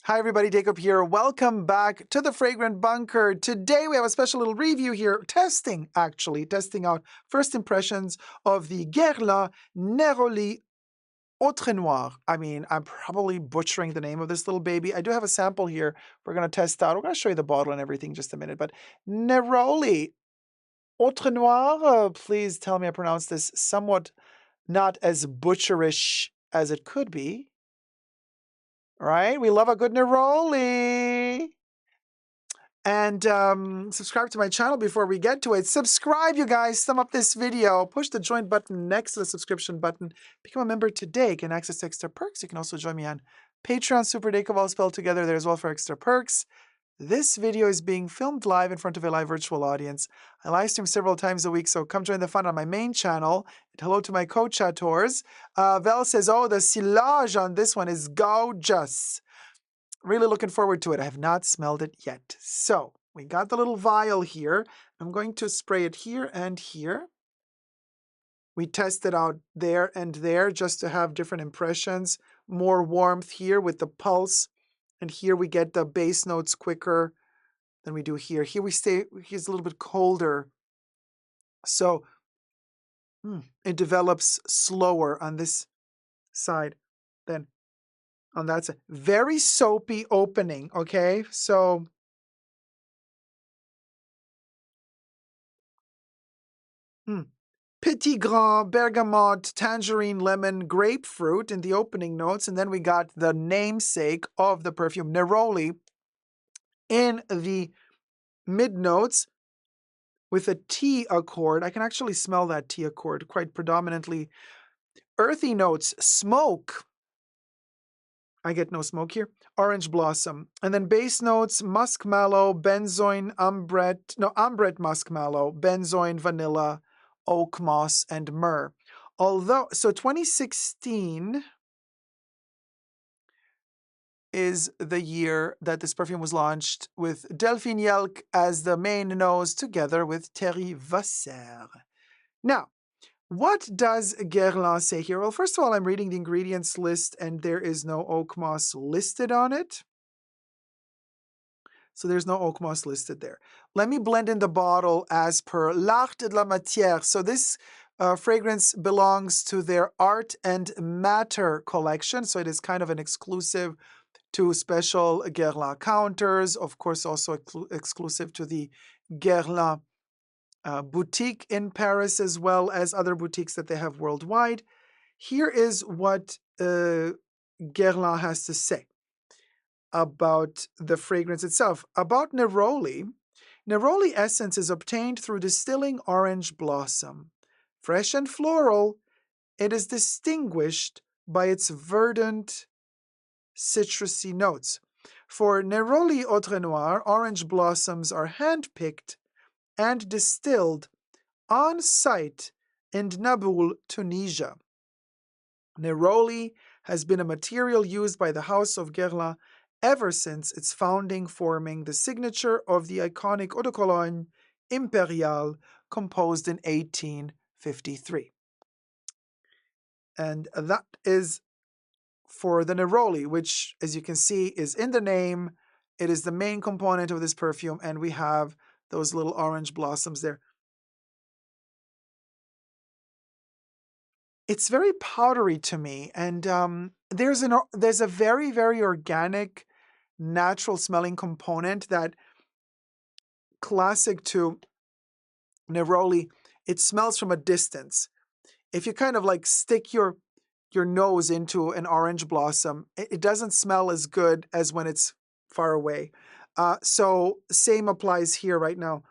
Hi everybody, Dacob here. Welcome back to the Fragrant Bunker. Today we have a special little review here, testing out first impressions of the Guerlain Neroli Outrenoir. I mean, I'm probably butchering the name of this little baby. I do have a sample here we're going to test out. We're going to show you the bottle and everything in just a minute, but Neroli Outrenoir, please tell me I pronounced this somewhat not as butcherish as it could be. Right? We love a good Neroli. And subscribe to my channel before we get to it. Subscribe, you guys. Thumb up this video. Push the join button next to the subscription button. Become a member today. Get access to extra perks. You can also join me on Patreon, superdacob, all spelled together there as well for extra perks. This video is being filmed live in front of a live virtual audience. I live stream several times a week, so come join the fun on my main channel. And hello to my co-chattors. Vel says, oh, the silage on this one is gorgeous. Really looking forward to it. I have not smelled it yet. So we got the little vial here. I'm going to spray it here and here. We tested out there and there just to have different impressions. More warmth here with the pulse. And here we get the base notes quicker than we do here. Here here's a little bit colder. So it develops slower on this side than on that side. Very soapy opening, okay? So Petit Grand, bergamot, tangerine, lemon, grapefruit in the opening notes. And then we got the namesake of the perfume, Neroli, in the mid notes with a tea accord. I can actually smell that tea accord quite predominantly. Earthy notes, smoke. I get no smoke here. Orange blossom. And then base notes, musk mallow, benzoin, ambrette musk mallow, benzoin, vanilla, oak moss, and myrrh. So 2016 is the year that this perfume was launched with Delphine Yelk as the main nose together with Thierry Vasser. Now, what does Guerlain say here? Well, first of all, I'm reading the ingredients list and there is no oak moss listed on it. So there's no oak moss listed there. Let me blend in the bottle as per L'Art de la Matière. So this fragrance belongs to their Art and Matter collection. So it is kind of an exclusive to special Guerlain counters. Of course, also exclusive to the Guerlain boutique in Paris, as well as other boutiques that they have worldwide. Here is what Guerlain has to say about the fragrance itself. About Neroli, Neroli essence is obtained through distilling orange blossom. Fresh and floral, it is distinguished by its verdant, citrusy notes. For Neroli Outrenoir, orange blossoms are hand-picked and distilled on site in Naboul, Tunisia. Neroli has been a material used by the House of Guerlain ever since its founding, forming the signature of the iconic Eau de Cologne Impériale composed in 1853. And that is for the Neroli, which, as you can see, is in the name. It is the main component of this perfume, and we have those little orange blossoms there. It's very powdery to me, and there's a very, very organic, natural smelling component that classic to Neroli. It smells from a distance. If you kind of like stick your nose into an orange blossom, it doesn't smell as good as when it's far away. So same applies here right now.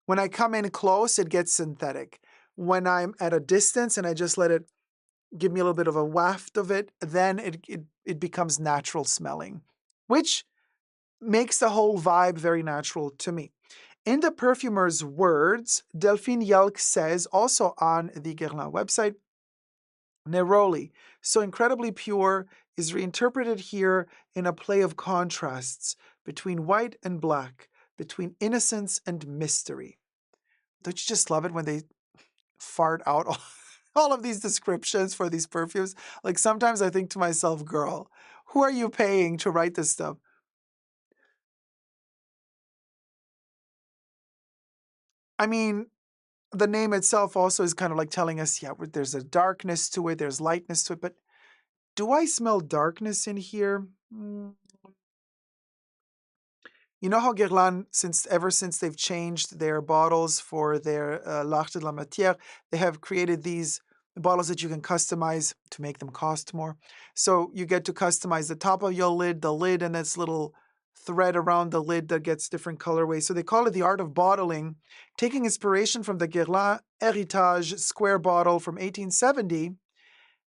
When I come in close, it gets synthetic. When I'm at a distance and I just let it give me a little bit of a waft of it, then it becomes natural smelling, which makes the whole vibe very natural to me. In the perfumer's words, Delphine Yelk says, also on the Guerlain website, Neroli, so incredibly pure, is reinterpreted here in a play of contrasts between white and black, between innocence and mystery. Don't you just love it when they fart out all of these descriptions for these perfumes? Like sometimes I think to myself, girl, Who are you paying to write this stuff? I mean, the name itself also is kind of like telling us, yeah, there's a darkness to it, there's lightness to it, but do I smell darkness in here? You know how Guerlain, ever since they've changed their bottles for their L'Art de la Matière, they have created these bottles that you can customize to make them cost more. So you get to customize the top of your lid, the lid, and this little thread around the lid that gets different colorways. So they call it the art of bottling, taking inspiration from the Guerlain Héritage square bottle from 1870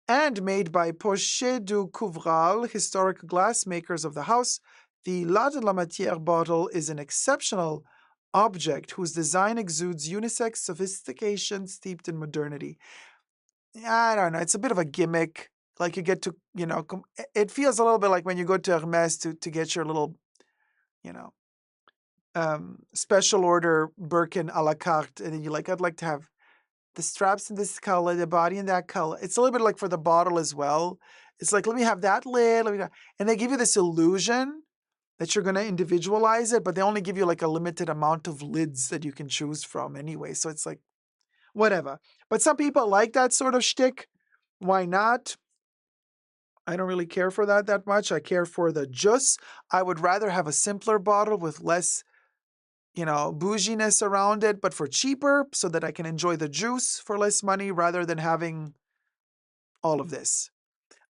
and made by Pochet du Couvral, historic glassmakers of the house. The La de la Matière bottle is an exceptional object whose design exudes unisex sophistication steeped in modernity. I don't know. It's a bit of a gimmick. Like you get to, it feels a little bit like when you go to Hermes to get your little, you know, special order Birkin a la carte. And then you're like, I'd like to have the straps in this color, the body in that color. It's a little bit like for the bottle as well. It's like, let me have that lid. And they give you this illusion that you're going to individualize it, but they only give you like a limited amount of lids that you can choose from anyway. So it's like, whatever. But some people like that sort of shtick. Why not? I don't really care for that much. I care for the juice. I would rather have a simpler bottle with less, bouginess around it, but for cheaper so that I can enjoy the juice for less money rather than having all of this.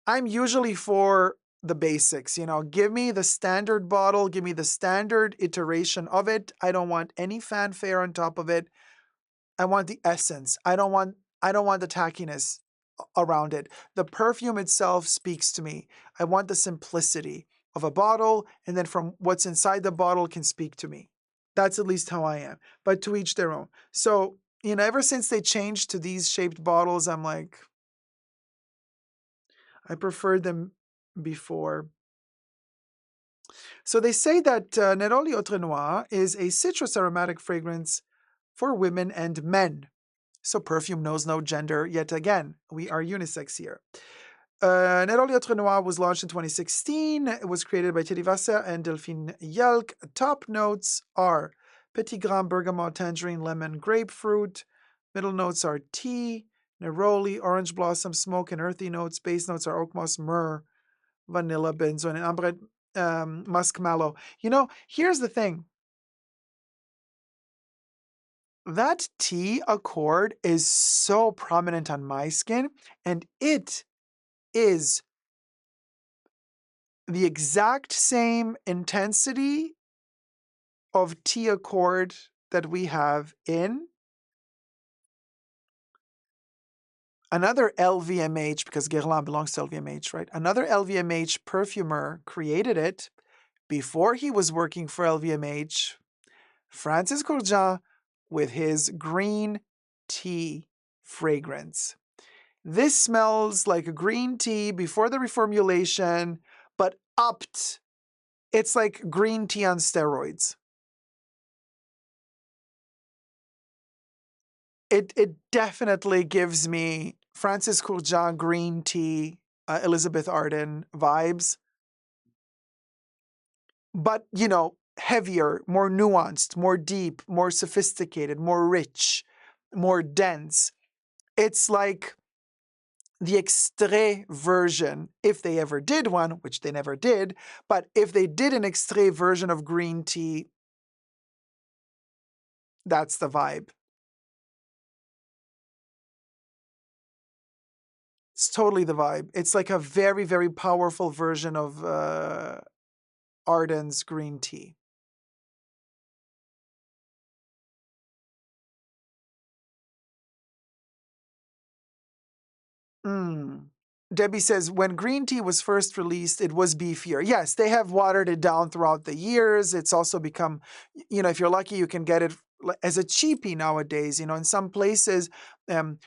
I'm usually for the basics, give me the standard bottle, give me the standard iteration of it. I don't want any fanfare on top of it. I want the essence. I don't want the tackiness around it. The perfume itself speaks to me. I want the simplicity of a bottle, and then from what's inside the bottle can speak to me. That's at least how I am. But to each their own. So, ever since they changed to these shaped bottles, I'm like, I preferred them before. So they say that Neroli Outrenoir is a citrus aromatic fragrance for women and men. So perfume knows no gender. Yet again, we are unisex here. Neroli Outrenoir was launched in 2016. It was created by Thierry Vasser and Delphine Yelk. Top notes are Petit Grain, bergamot, tangerine, lemon, grapefruit. Middle notes are tea, neroli, orange blossom, smoke, and earthy notes. Base notes are oak moss, myrrh, vanilla, benzoin, and ambre, musk mallow. Here's the thing. That tea accord is so prominent on my skin, and it is the exact same intensity of tea accord that we have in another LVMH, because Guerlain belongs to LVMH, right? Another LVMH perfumer created it before he was working for LVMH, Francis Kurkdjian, with his green tea fragrance. This smells like a green tea before the reformulation, but upped. It's like green tea on steroids. It definitely gives me Francis Kurkdjian green tea, Elizabeth Arden vibes. But, heavier, more nuanced, more deep, more sophisticated, more rich, more dense. It's like the extrait version, if they ever did one, which they never did, but if they did an extrait version of green tea, that's the vibe. It's totally the vibe. It's like a very, very powerful version of Arden's green tea. Mm. Debbie says, when green tea was first released, it was beefier. Yes, they have watered it down throughout the years. It's also become, if you're lucky, you can get it as a cheapie nowadays. In some places,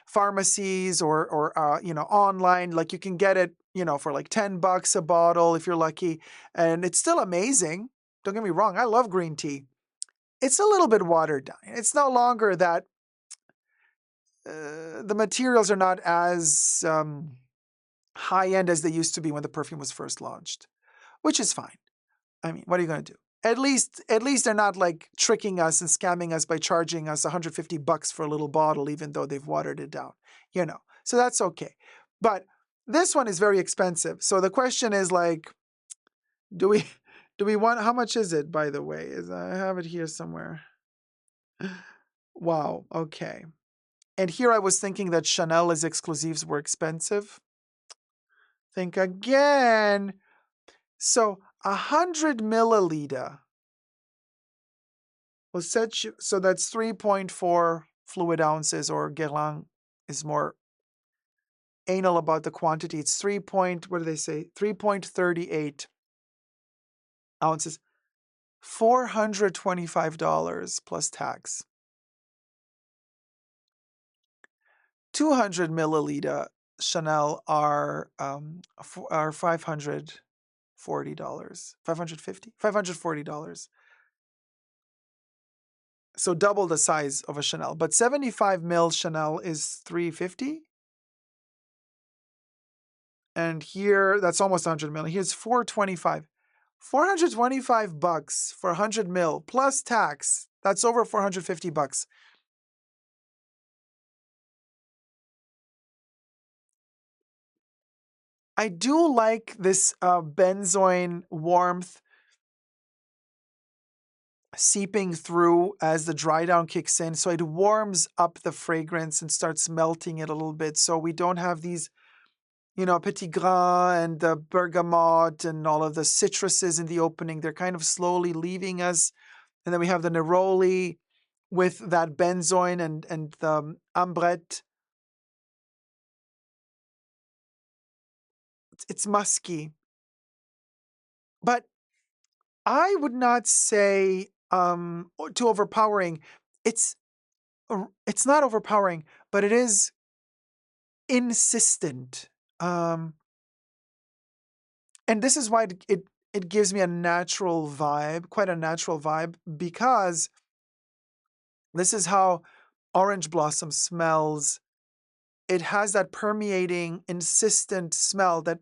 pharmacies or online, like you can get it, for like $10 a bottle if you're lucky. And it's still amazing. Don't get me wrong. I love green tea. It's a little bit watered down. It's no longer that the materials are not as high-end as they used to be when the perfume was first launched, which is fine. I mean, what are you going to do? At least they're not like tricking us and scamming us by charging us $150 for a little bottle, even though they've watered it down, you know. So that's okay. But this one is very expensive. So the question is like, do we do we want, how much is it, by the way? I have it here somewhere. Wow, okay. And here I was thinking that Chanel's exclusives were expensive. Think again. So 100 milliliter will set you, so that's 3.4 fluid ounces, or Guerlain is more anal about the quantity. It's 3 point, what do they say? 3.38 ounces. $425 plus tax. 200 milliliter Chanel are $540. $540. So double the size of a Chanel. But 75 ml Chanel is $350. And here, that's almost 100 mil. Here's $425. $425 for 100 mil plus tax. That's over $450. I do like this benzoin warmth seeping through as the dry down kicks in. So it warms up the fragrance and starts melting it a little bit. So we don't have these, petit grain and the bergamot and all of the citruses in the opening. They're kind of slowly leaving us. And then we have the neroli with that benzoin and the ambrette. It's musky. But I would not say too overpowering. It's not overpowering, but it is insistent. And this is why it gives me a natural vibe, quite a natural vibe, because this is how orange blossom smells. It has that permeating, insistent smell that,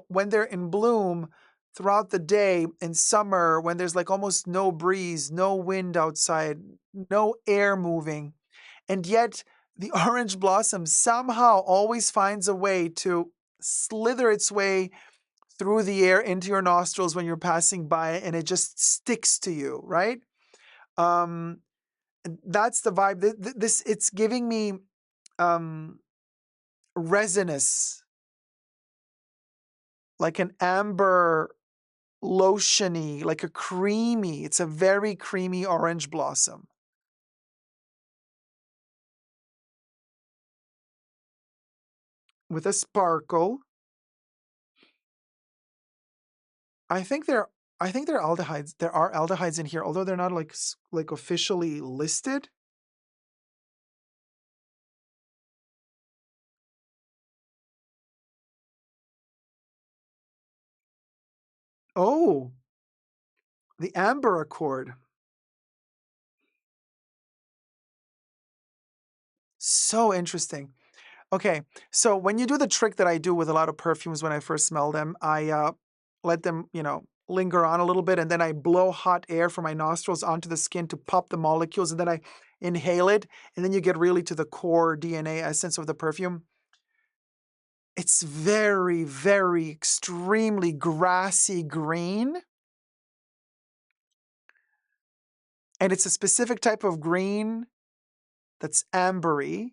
when they're in bloom throughout the day in summer, when there's like almost no breeze, no wind outside, no air moving, and yet the orange blossom somehow always finds a way to slither its way through the air into your nostrils when you're passing by, and it just sticks to you, right? Um, that's the vibe. This it's giving me resinous, like an amber lotiony, like a creamy. It's a very creamy orange blossom with a sparkle. I think there are aldehydes. There are aldehydes in here, although they're not like officially listed. Oh, the amber accord. So interesting. Okay, so when you do the trick that I do with a lot of perfumes when I first smell them, I let them, linger on a little bit, and then I blow hot air from my nostrils onto the skin to pop the molecules, and then I inhale it, and then you get really to the core DNA essence of the perfume. It's very, very extremely grassy green, and it's a specific type of green that's ambery,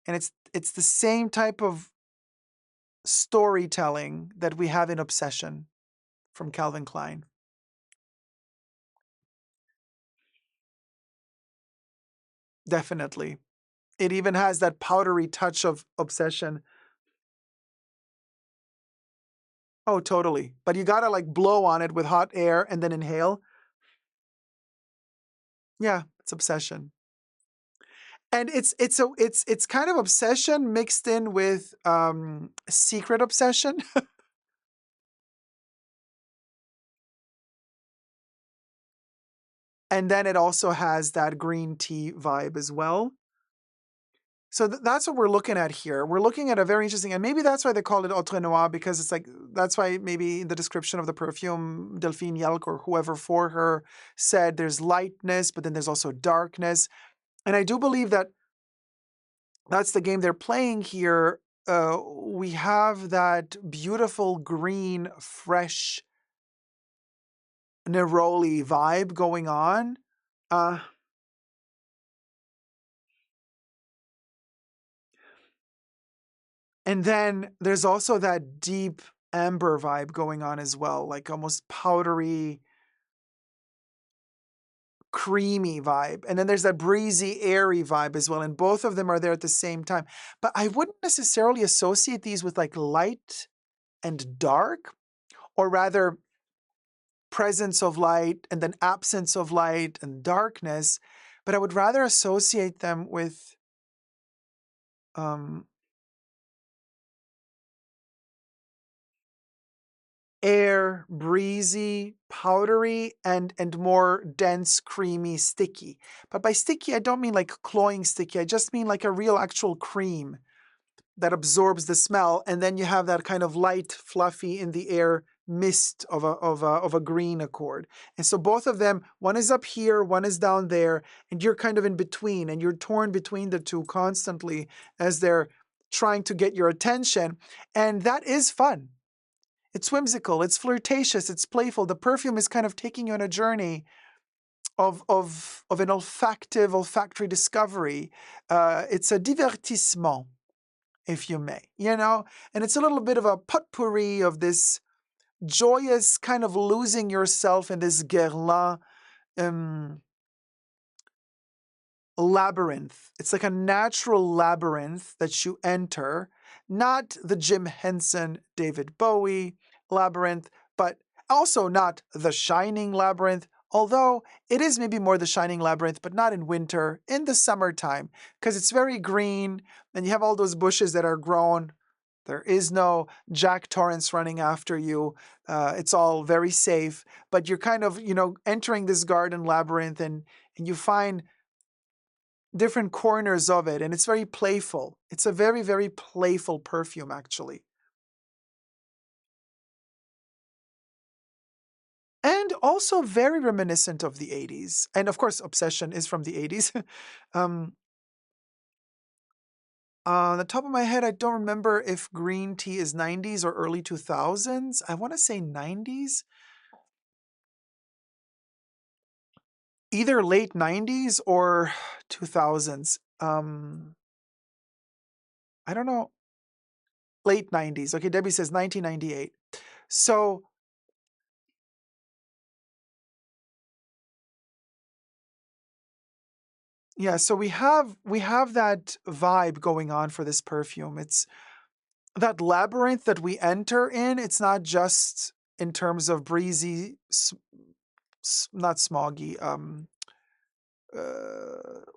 and it's the same type of storytelling that we have in Obsession from Calvin Klein. Definitely. It even has that powdery touch of Obsession. Oh, totally. But you gotta like blow on it with hot air and then inhale. Yeah, it's Obsession. And it's kind of Obsession mixed in with Secret Obsession. And then it also has that green tea vibe as well. So that's what we're looking at here. We're looking at a very interesting, and maybe that's why they call it Outrenoir, because it's like, that's why maybe in the description of the perfume, Delphine Yelk or whoever for her said there's lightness, but then there's also darkness. And I do believe that that's the game they're playing here. We have that beautiful green, fresh Neroli vibe going on. Uh, and then there's also that deep amber vibe going on as well, like almost powdery, creamy vibe. And then there's that breezy, airy vibe as well. And both of them are there at the same time. But I wouldn't necessarily associate these with like light and dark, or rather presence of light and then absence of light and darkness. But I would rather associate them with um, air, breezy, powdery, and more dense, creamy, sticky. But by sticky, I don't mean like cloying sticky. I just mean like a real actual cream that absorbs the smell, and then you have that kind of light, fluffy in the air mist of a green accord. And so both of them, one is up here, one is down there, and you're kind of in between, and you're torn between the two constantly as they're trying to get your attention. And that is fun. It's whimsical, it's flirtatious, it's playful. The perfume is kind of taking you on a journey of an olfactory discovery. It's a divertissement, if you may, you know? And it's a little bit of a potpourri of this joyous kind of losing yourself in this Guerlain um, labyrinth. It's like a natural labyrinth that you enter, not the Jim Henson, David Bowie labyrinth, but also not the Shining labyrinth, although it is maybe more the Shining labyrinth, but not in winter, in the summertime, because it's very green and you have all those bushes that are grown. There is no Jack Torrance running after you. It's all very safe, but you're kind of, entering this garden labyrinth, and you find different corners of it, and it's very playful. It's a very, very playful perfume, actually. And also very reminiscent of the 80s. And of course, Obsession is from the 80s. um, on the top of my head, I don't remember if green tea is 90s or early 2000s. I want to say 90s. Either late 90s or 2000s. I don't know. Late 90s. Okay, Debbie says 1998. So, yeah, so we have that vibe going on for this perfume. It's that labyrinth that we enter in. It's not just in terms of breezy, not smoggy,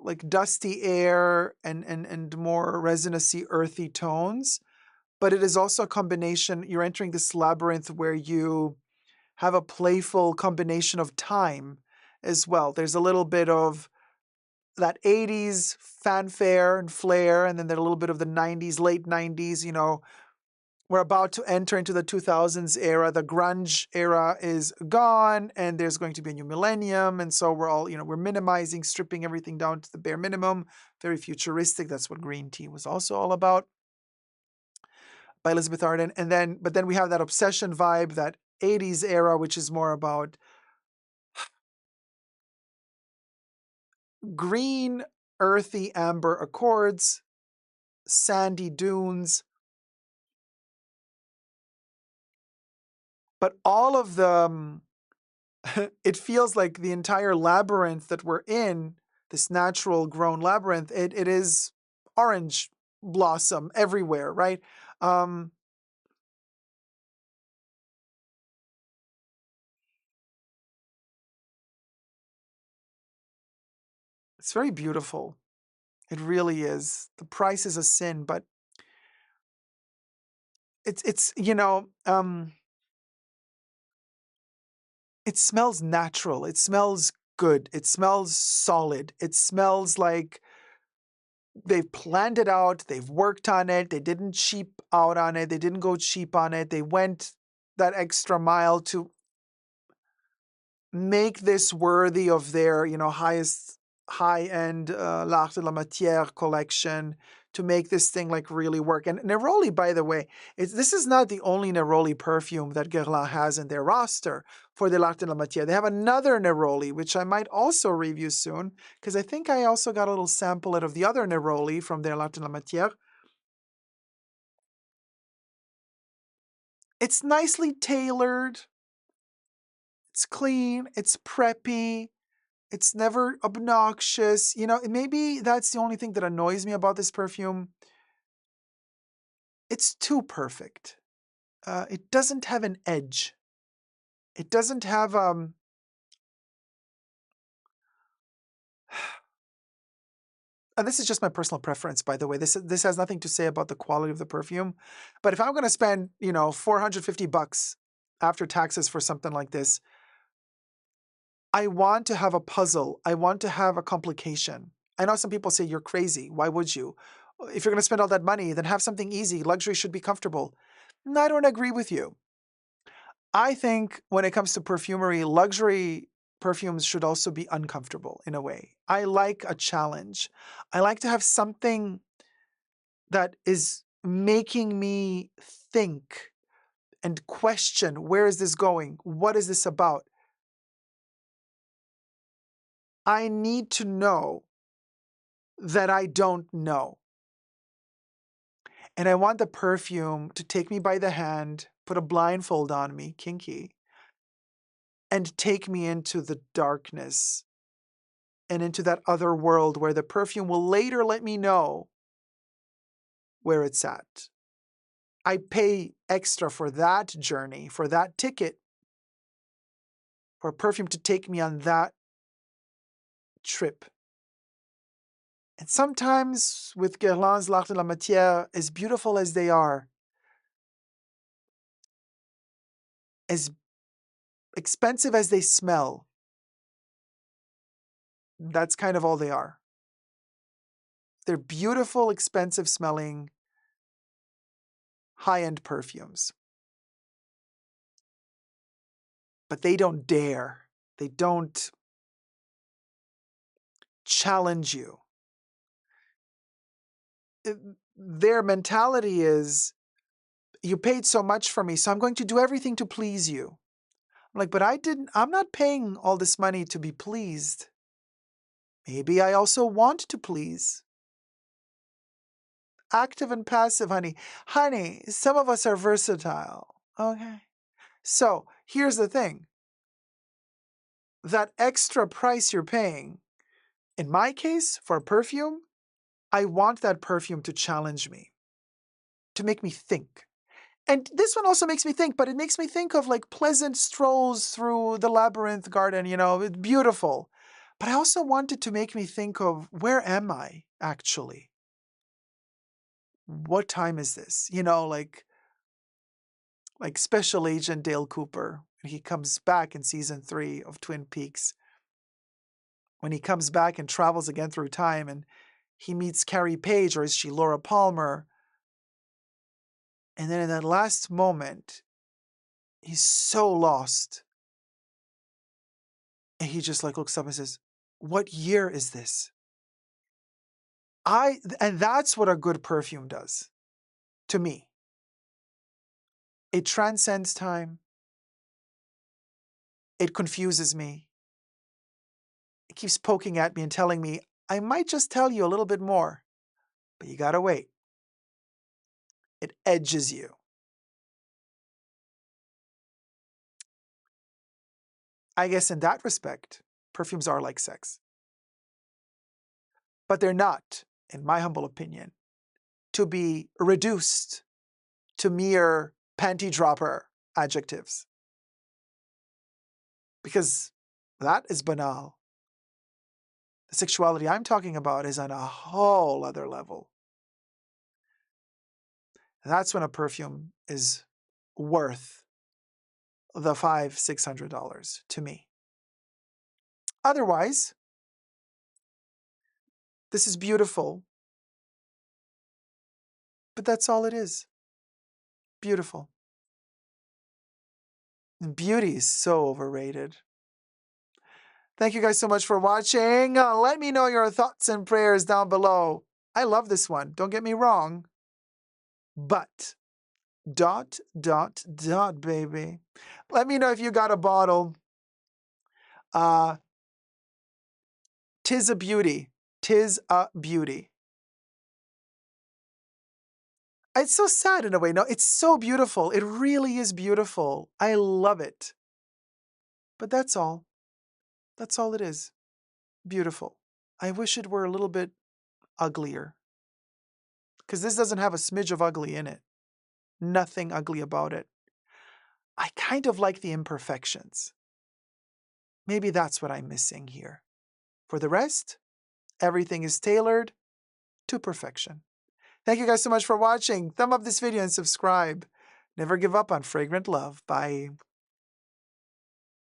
like dusty air and more resinousy, earthy tones, but it is also a combination. You're entering this labyrinth where you have a playful combination of time as well. There's a little bit of that 80s fanfare and flair, and then there's a little bit of the 90s, late 90s. We're about to enter into the 2000s era. The grunge era is gone, and there's going to be a new millennium. And so we're all, we're minimizing, stripping everything down to the bare minimum. Very futuristic. That's what green tea was also all about, by Elizabeth Arden. But then we have that obsession vibe, that 80s era, which is more about green, earthy, amber accords, sandy dunes. But all of them, it feels like the entire labyrinth that we're in, this natural grown labyrinth, it is orange blossom everywhere, right? Um, it's very beautiful. It really is. The price is a sin, but it's it smells natural. It smells good. It smells solid. It smells like they've planned it out, they've worked on it, they didn't cheap out on it, they didn't go cheap on it, they went that extra mile to make this worthy of their, highest high-end L'Art de la Matière collection, to make this thing like really work. And Neroli, by the way, this is not the only Neroli perfume that Guerlain has in their roster for the L'Art de la Matière. They have another Neroli, which I might also review soon, because I think I also got a little sample of the other Neroli from their L'Art de la Matière. It's nicely tailored. It's clean. It's preppy. It's never obnoxious. Maybe that's the only thing that annoys me about this perfume. It's too perfect. It doesn't have an edge. It doesn't have and this is just my personal preference, by the way. This has nothing to say about the quality of the perfume. But if I'm going to spend, $450 after taxes for something like this, I want to have a puzzle. I want to have a complication. I know some people say you're crazy. Why would you? If you're going to spend all that money, then have something easy. Luxury should be comfortable. No, I don't agree with you. I think when it comes to perfumery, luxury perfumes should also be uncomfortable in a way. I like a challenge. I like to have something that is making me think and question, where is this going? What is this about? I need to know that I don't know. And I want the perfume to take me by the hand, put a blindfold on me, kinky, and take me into the darkness and into that other world where the perfume will later let me know where it's at. I pay extra for that journey, for that ticket, for a perfume to take me on that trip. And sometimes with Guerlain's L'Art de la Matière, as beautiful as they are, as expensive as they smell, that's kind of all they are. They're beautiful, expensive smelling, high-end perfumes. But they don't dare. They don't challenge you. Their mentality is, you paid so much for me, so I'm going to do everything to please you. I'm like, but I'm not paying all this money to be pleased. Maybe I also want to please. Active and passive, honey. Honey, some of us are versatile. Okay. So here's the thing. That extra price you're paying, in my case, for a perfume, I want that perfume to challenge me, to make me think. And this one also makes me think, but it makes me think of like pleasant strolls through the labyrinth garden, it's beautiful. But I also want it to make me think of, where am I actually? What time is this? Like Special Agent Dale Cooper, when he comes back in season 3 of Twin Peaks. When he comes back and travels again through time and he meets Carrie Page, or is she Laura Palmer? And then in that last moment, he's so lost. And he just like looks up and says, what year is this? And that's what a good perfume does to me. It transcends time. It confuses me. It keeps poking at me and telling me, I might just tell you a little bit more, but you gotta wait. It edges you. I guess in that respect, perfumes are like sex. But they're not, in my humble opinion, to be reduced to mere panty dropper adjectives. Because that is banal. The sexuality I'm talking about is on a whole other level. That's when a perfume is worth the $500-$600 to me. Otherwise, this is beautiful. But that's all it is. Beautiful. And beauty is so overrated. Thank you guys so much for watching. Let me know your thoughts and prayers down below. I love this one, don't get me wrong. But, ... baby. Let me know if you got a bottle. Tis a beauty. Tis a beauty. It's so sad in a way. No, it's so beautiful. It really is beautiful. I love it. But that's all. That's all it is. Beautiful. I wish it were a little bit uglier. Because this doesn't have a smidge of ugly in it. Nothing ugly about it. I kind of like the imperfections. Maybe that's what I'm missing here. For the rest, everything is tailored to perfection. Thank you guys so much for watching. Thumb up this video and subscribe. Never give up on fragrant love. Bye.